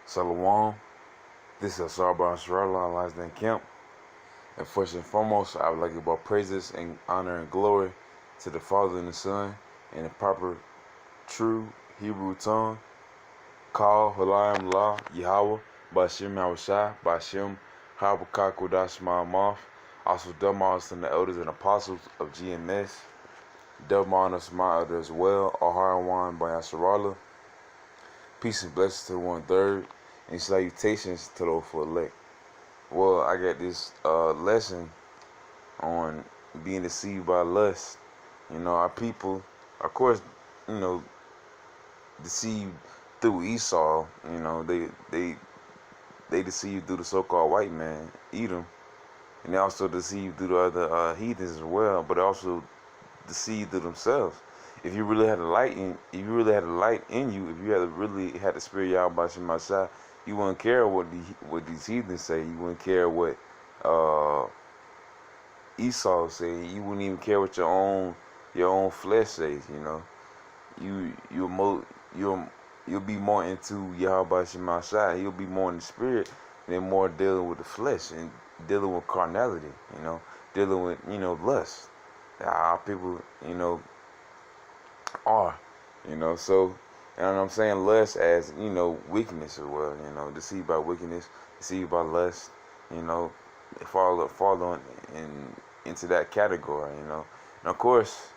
Shalom. This is Sarbar Sharala, Lasden Kemp. And first and foremost, I would like to give all praises and honor and glory to the Father and the Son in the proper, true Hebrew tongue. Call Halayim La Yahweh, Bashim Yahushai, Bashim Habakak Kodash Ma'amoth. Also, Dumars and the elders and apostles of GMS. Dumar and my elder as well. Aharawan by Yasharala. Peace and blessings to the 1/3, and salutations to those for elect. Well, I got this lesson on being deceived by lust. Our people, of course, deceived through Esau. They deceived through the so-called white man, Edom, and they also deceived through the other heathens as well. But also deceived through themselves. If you really had the light in, if you really had the light in you, if you really had the spirit Yahweh Shemashah, you wouldn't care what these heathens say. You wouldn't care what Esau say. You wouldn't even care what your own flesh says. You'll be more into Yahweh Shemashah. You'll be more in the spirit than more dealing with the flesh and dealing with carnality. Dealing with lust. Our people are, so, and I'm saying lust as, weakness as well, deceived by wickedness, deceived by lust, fall into that category, and of course,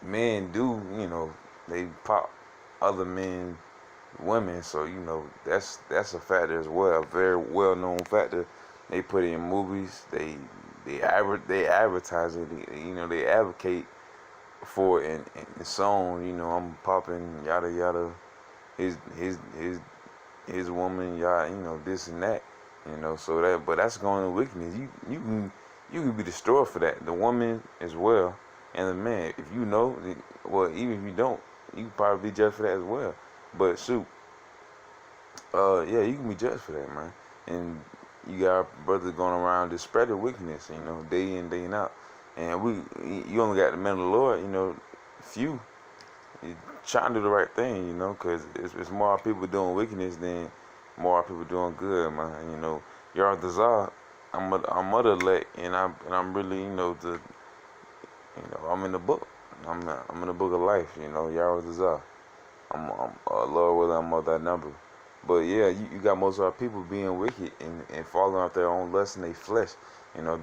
men do, they pop other men, women, so, that's a factor as well, a very well-known factor. They put it in movies, they advertise it, they advocate for it in song, I'm popping yada yada, his woman, yada, this and that, so that, but that's going to wickedness. You can be destroyed for that. The woman as well, and the man. If you know, well, even if you don't, you can probably be judged for that as well. But shoot, yeah, you can be judged for that, man. And you got brothers going around just spreading wickedness, day in, day out. And you only got the men of the Lord, few trying to do the right thing, because it's more people doing wickedness than more people doing good, man. Yaradazar, I'm mother elect, and I'm really, I'm in the book. I'm in the book of life, Yaradazar. I'm Lord, whether I'm of that number. But yeah, you got most of our people being wicked and falling out their own lust in their flesh,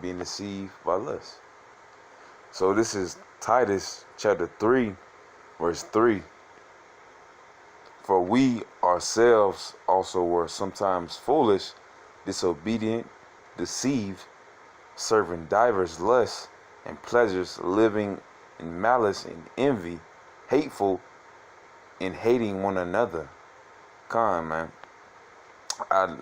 being deceived by lust. So this is Titus chapter 3, verse 3. For we ourselves also were sometimes foolish, disobedient, deceived, serving divers lusts and pleasures, living in malice and envy, hateful, and hating one another. Come, man. I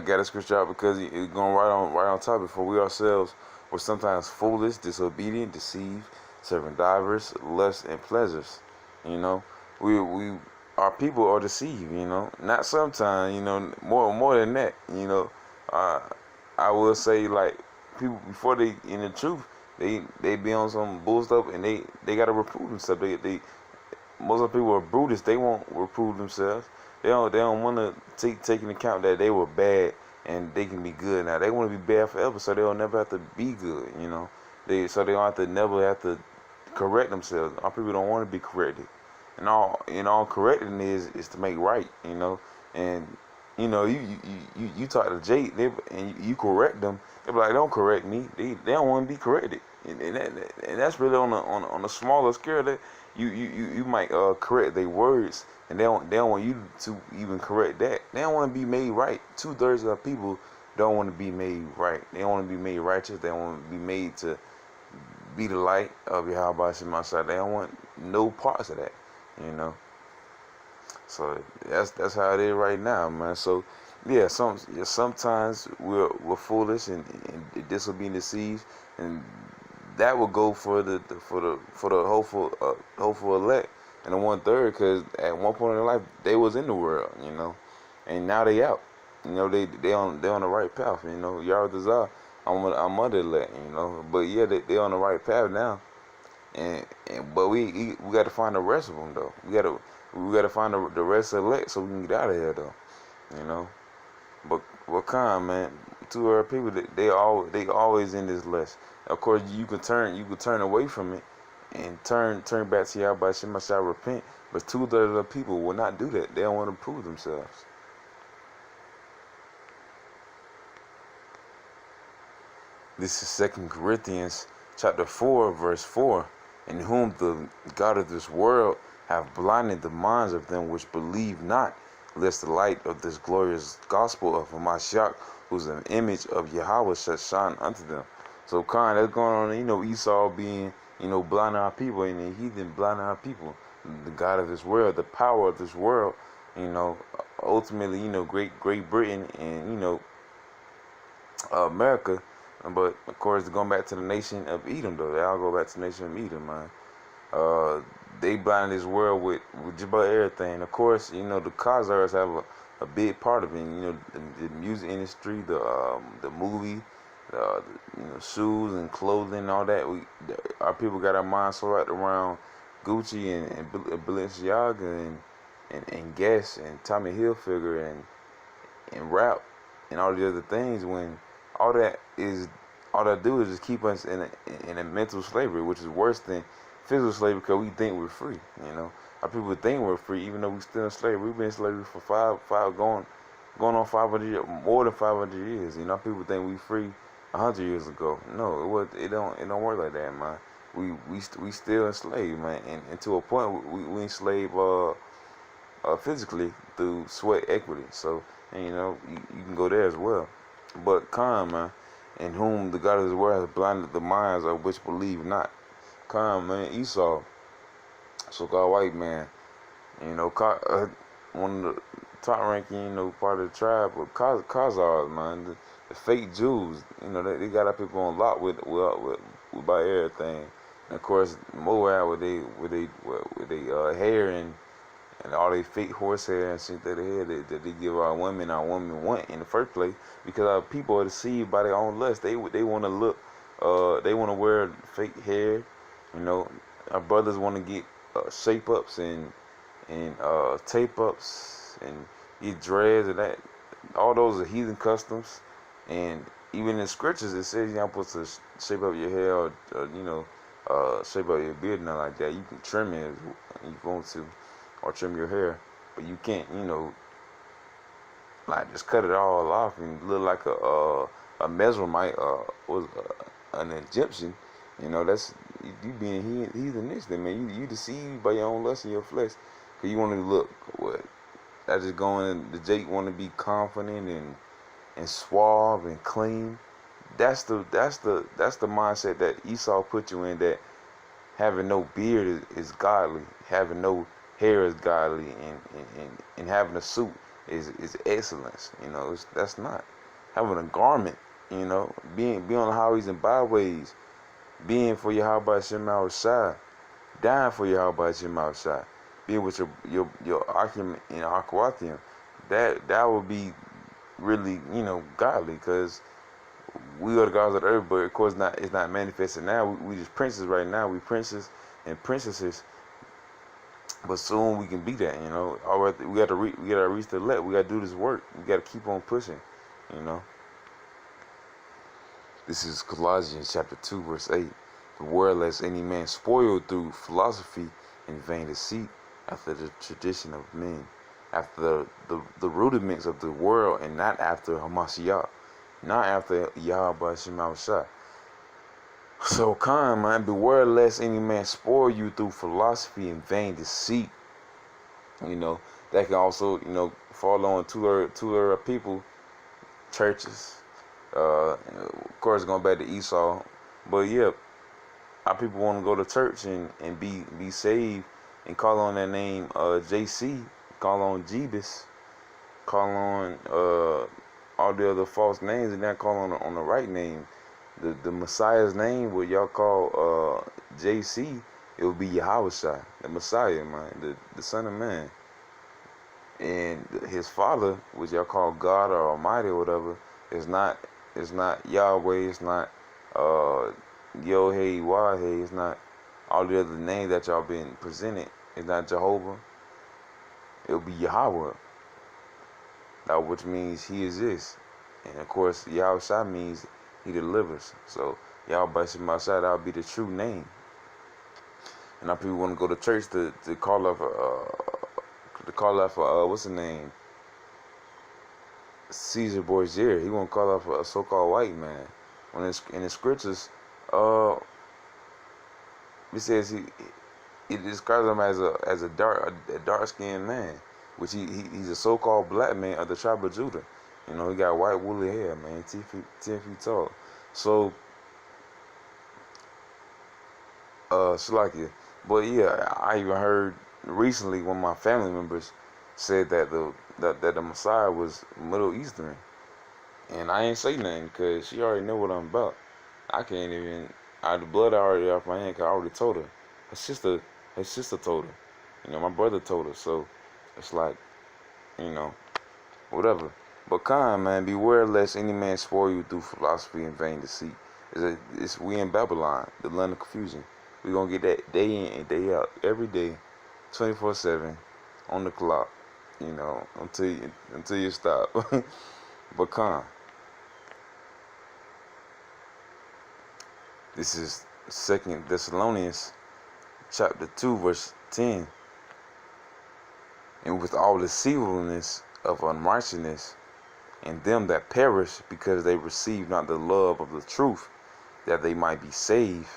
got a scripture out because it's going right on top. For we ourselves were sometimes foolish, disobedient, deceived, serving divers lusts and pleasures. Our people are deceived. Not sometimes. More than that. I will say, like, people before they in the truth, they be on some bull stuff and they gotta reprove themselves. Most of the people are brutish. They won't reprove themselves. They don't want to take into account that they were bad and they can be good now. They want to be bad forever, so they'll never have to be good. They don't have to never have to correct themselves. Our people don't want to be corrected, and all correcting is to make right. And you talk to Jay and you correct them. They be like, don't correct me. They don't want to be corrected, and that's really on a smaller scale that you might correct their words. And they don't want you to even correct that. They don't want to be made right. 2/3 of people don't want to be made right. They don't want to be made righteous. They don't want to be made to be the light of Yahweh Shemashah. They don't want no parts of that, So that's how it is right now, man. So yeah, sometimes we're foolish and this will be deceived, and that will go for the hopeful elect. And the 1/3, because at one point in their life they was in the world, and now they out, they on the right path, Yaradazar, I'm under elect, but yeah, they on the right path now, but we got to find the rest of them though. We gotta find the rest elect so we can get out of here though. You know. But Wakanda, man, to our people, they always in this list. Of course, you can turn away from it and turn back to Yahweh Shema shall repent. But two-thirds of the people will not do that. They don't want to prove themselves. This is 2 Corinthians chapter 4, verse 4. In whom the God of this world have blinded the minds of them which believe not, lest the light of this glorious gospel of Hamashiach, who's an image of Yahweh, shall shine unto them. So that's going on, Esau being, blinding our people, and the heathen blinding our people. The God of this world, the power of this world, ultimately, Great Britain and, America. But of course, going back to the nation of Edom, though, they all go back to the nation of Edom, man. They blinded this world with just about everything. Of course, the Khazars have a big part of it. The music industry, the movie, shoes and clothing, and all that. Our people got our minds so wrapped around Gucci and Balenciaga and Guess and Tommy Hilfiger and rap and all the other things, when all that do is just keep us in a mental slavery, which is worse than physical slavery, because we think we're free. Our people think we're free, even though we still in slavery. We've been in slavery for going on 500 years, more than 500 years. Our people think we free 100 years ago. No, it don't work like that, man. We still enslaved, man, and to a point we enslaved physically through sweat equity. So, and, you can go there as well. But man, in whom the God of this world has blinded the minds of which believe not. Man, Esau, so-called white man, one of the top ranking, part of the tribe, but Khazars, man, the fake Jews, they got our people on lock with about everything. And of course, Moab, with they hair and all they fake horsehair and shit that they give our women want in the first place, because our people are deceived by their own lust. They want to look, they want to wear fake hair. Our brothers want to get shape ups and tape ups and get dreads and that. All those are heathen customs, and even in scriptures it says you're not supposed to shape up your hair or shape up your beard, nothing like that. You can trim it if you want to, or trim your hair, but you can't, like just cut it all off and look like a Mesramite was an Egyptian. That's you being heathenistic, man. You deceived by your own lust in your flesh, cause you want to look what. That's just going. The Jake want to be confident and suave and clean. That's the mindset that Esau put you in. That having no beard is godly. Having no hair is godly, and having a suit is excellence. That's not having a garment. Being on the highways and byways, being for Yahweh Shema Shai, dying for Yahweh Shema Shai, being with your Akim and Akwathium. That would be really godly, because we are the gods of the earth, but of course it's not manifested now. We just princes right now. We princes and princesses. But soon we can be that, we gotta reach the elect. We gotta do this work. We gotta keep on pushing, This is Colossians chapter 2, verse 8. The world lest any man spoil through philosophy and vain deceit, after the tradition of men, after the rudiments of the world, and not after Hamashiach, not after Yahweh Shema Shai. So man, beware lest any man spoil you through philosophy and vain deceit. That can also, fall on two people, churches. Of course, going back to Esau. But yeah, our people want to go to church and be saved and call on that name JC, call on Jebus, call on all the other false names, and not call on the right name. The Messiah's name, what y'all call JC, it will be Yahushua, the Messiah, man, the Son of Man. And his father, which y'all call God or Almighty or whatever, is not Yahweh, it's not Yohei, Wahei, it's not all the other names that y'all been presented. It's not Jehovah. it'll be Yahweh, which means He exists. And of course, Yahweh Shai means He delivers. So Yahweh Shai, that'll be the true name. And now people want to go to church to call up what's the name? Caesar Borgia. He won't call up a so-called white man. When in the scriptures, it says it describes him as a dark skinned man, which he's a so-called black man of the tribe of Judah. You know, he got white woolly hair, man, 10 feet tall. So, Shalakia. But yeah, I even heard recently one of my family members said that the Messiah was Middle Eastern, and I ain't say nothing because she already know what I'm about. I can't even. The blood already off my hand, 'cause I already told her. Her sister told her. You know, my brother told her. So it's like, you know, whatever. But man, beware lest any man spoil you through philosophy and vain deceit. We in Babylon, the land of confusion. We gonna get that day in and day out, every day, 24/7, on the clock. You know, until you stop. But this is 2 Thessalonians chapter 2 verse 10. And with all deceivableness of unrighteousness in them that perish, because they receive not the love of the truth, that they might be saved.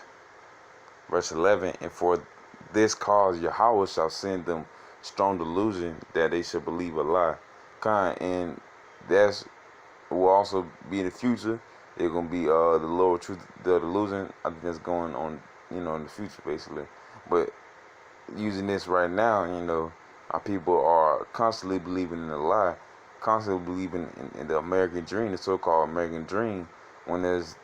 Verse 11, and for this cause Yahweh shall send them strong delusion, that they shall believe a lie. And that's will also be in the future. They're gonna be the lower truth, the delusion. I think that's going on, you know, in the future, basically. But using this right now, you know, our people are constantly believing in a lie, constantly believing in the American dream, the so-called American dream, when there's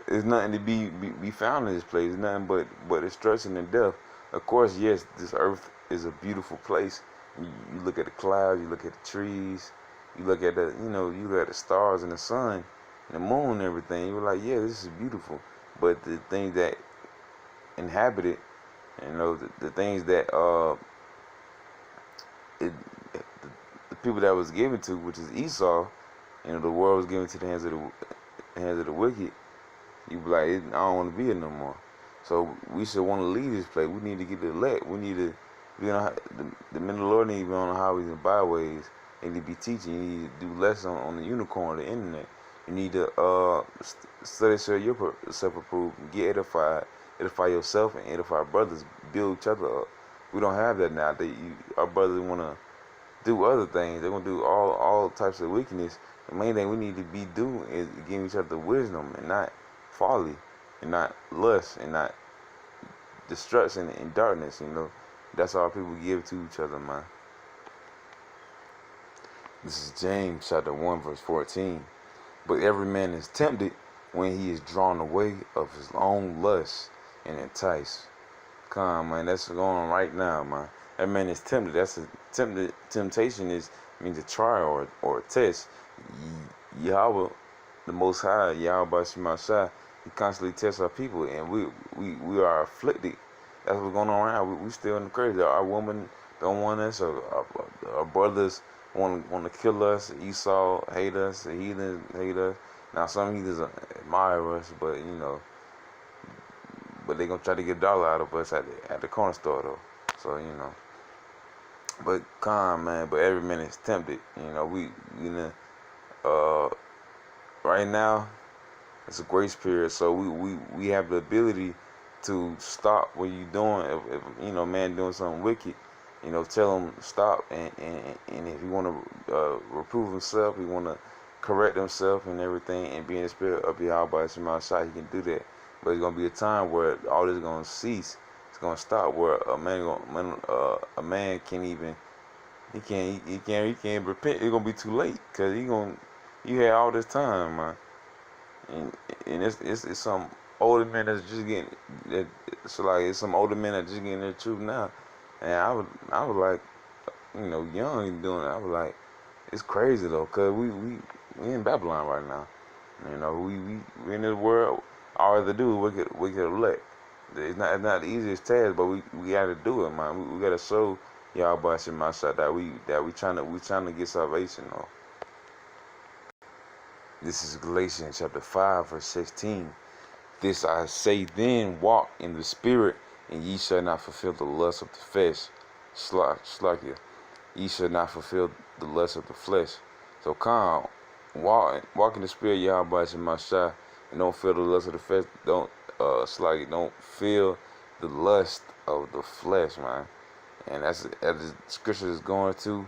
there's nothing to be found in this place. There's nothing but destruction and death. Of course, yes, this earth is a beautiful place. You look at the clouds, you look at the trees, you look at you look at the stars and the sun and the moon and everything. You're like, yeah, this is beautiful. But the things that inhabit it, you know, the things that the people that was given to, which is Esau, you know, the world was given to the hands of the wicked. You be like, I don't want to be here no more. So we should want to leave this place. We need to get the elect. We need to be on the men of the Lord need to be on the highways and byways. They need to be teaching. You need to do lessons on the unicorn, the internet. You need to study so you're self-approved, get edified, edify yourself and edify brothers, build each other up. We don't have that now. Our brothers want to do other things. They're going to do all types of wickedness. The main thing we need to be doing is giving each other wisdom and not folly and not lust and not destruction and darkness. You know, that's all people give to each other, man. This is James chapter 1 verse 14. But every man is tempted when he is drawn away of his own lust and enticed. Come, man, that's going on right now, man. That man is tempted. That's a temptation means a trial or a test. Yahweh, the Most High, Yahweh Shai, He constantly tests our people, and we are afflicted. That's what's going on right now. We still in the crazy. Our women don't want us. Our brothers want to kill us. Esau hate us. The heathens hate us. Now some heathens admire us, but but they gonna try to get a dollar out of us at the corner store though. So but man. But every man is tempted. Right now it's a grace period, so we have the ability to stop what you doing. If man doing something wicked, tell him stop, and if he want to reprove himself, he want to correct himself and everything, and be in the spirit of Yahweh Shai, he can do that. But it's gonna be a time where all this is gonna cease. It's gonna stop where a man can't even he can't repent. It's gonna be too late, because you had all this time, man, and it's some older men that's just getting that. So it's some older men that just getting their truth now, and I was like, young doing it. I was like, it's crazy though, cause we in Babylon right now. We in this world. All we have to do is we get elect. It's not the easiest task, but we got to do it, man. We got to show Yahweh Shemashah, that we trying to get salvation on. This is Galatians chapter 5, verse 16. This I say then, walk in the spirit, and ye shall not fulfill the lust of the flesh. Slakia. Ye shall not fulfill the lust of the flesh. So come, walk in the spirit, Yahweh Shemashah, and don't feel the lust of the flesh. Don't don't feel the lust of the flesh, man. And as the scripture is going to,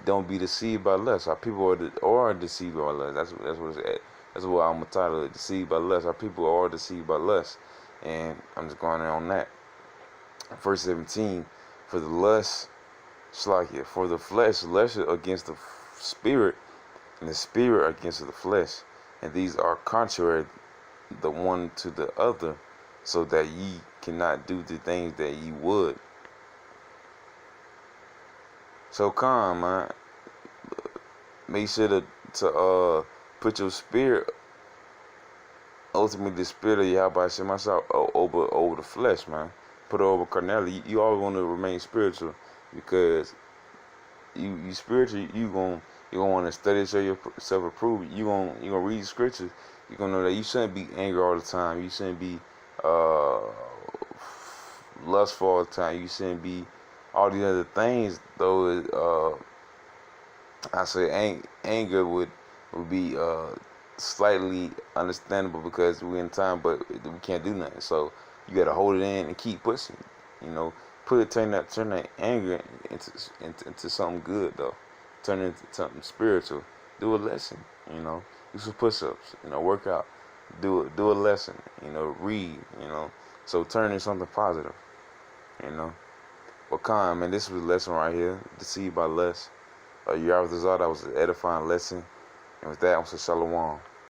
don't be deceived by lust. Our people are deceived by lust. That's what it's at. That's what I'm entitled, deceived by lust. Our people are deceived by lust. And I'm just going on that. Verse 17, for the lust, Slakia, for the flesh lust against the spirit, and the spirit against the flesh. And these are contrary the one to the other, so that ye cannot do the things that ye would. So come, man. Make sure to put your spirit, ultimately the spirit of Yahweh Shemashah over the flesh, man. Put it over carnality. You always want to remain spiritual, because you spiritual. You gonna want to study, show yourself approved. You gonna read scriptures. You gonna know that you shouldn't be angry all the time. You shouldn't be lustful all the time. You shouldn't be all these other things. Though I say anger would be slightly understandable, because we're in time, but we can't do nothing. So you gotta hold it in and keep pushing. You know, turn that anger into something good, though. Turn it into something spiritual. Do a lesson. You know, do some push-ups. You know, work out. Do a lesson. You know, read. You know, so turn into something positive. You know. Well, come, man, this was a lesson right here. Deceived by lust. That was an edifying lesson. And with that, I'm saying shalom.